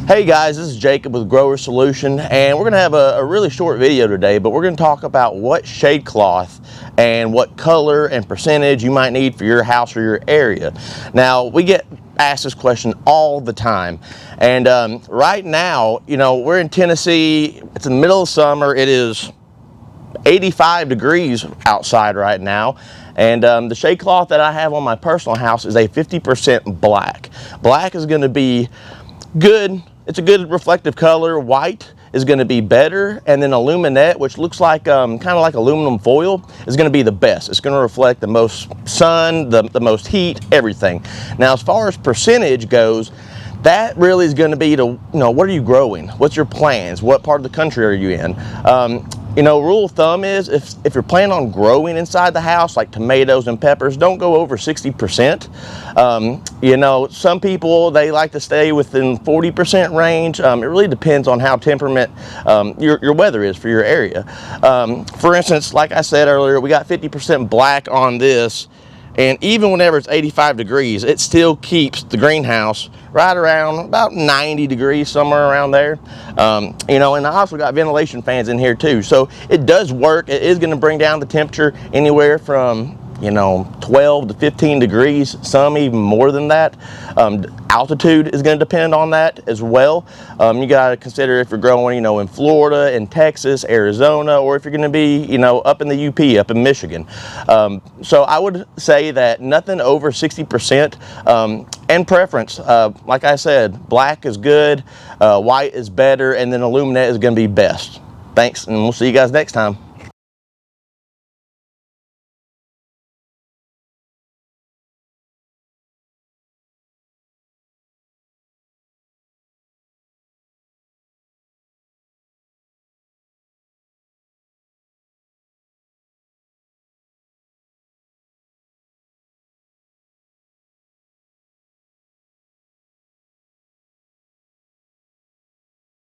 Hey guys, this is Jacob with Grower Solution, and we're going to have a really short video today, but we're going to talk about what shade cloth and what color and percentage you might need for your house or your area. Now, we get asked this question all the time, and right now, we're in Tennessee. It's in the middle of summer. It is 85 degrees outside right now, and the shade cloth that I have on my personal house is a 50% black. Black is going to be good. It's a good reflective color. White is going to be better, and then aluminette, which looks like kind of like aluminum foil, is going to be the best. It's going to reflect the most sun, the most heat, everything. Now, as far as percentage goes, that really is going to be to, what are you growing? What's your plans? What part of the country are you in? Rule of thumb is if you're planning on growing inside the house, like tomatoes and peppers, don't go over 60%. Some people, they like to stay within 40% range. It really depends on how temperament your weather is for your area. For instance, like I said earlier, we got 50% black on this. And even whenever it's 85 degrees, it still keeps the greenhouse right around about 90 degrees, somewhere around there. And I also got ventilation fans in here too. So it does work. It is going to bring down the temperature anywhere from 12 to 15 degrees, some even more than that. Altitude is going to depend on that as well. You got to consider if you're growing, in Florida, in Texas, Arizona, or if you're going to be, up in the UP, up in Michigan. So I would say that nothing over 60%, and preference. Like I said, black is good, white is better, and then aluminette is going to be best. Thanks, and we'll see you guys next time.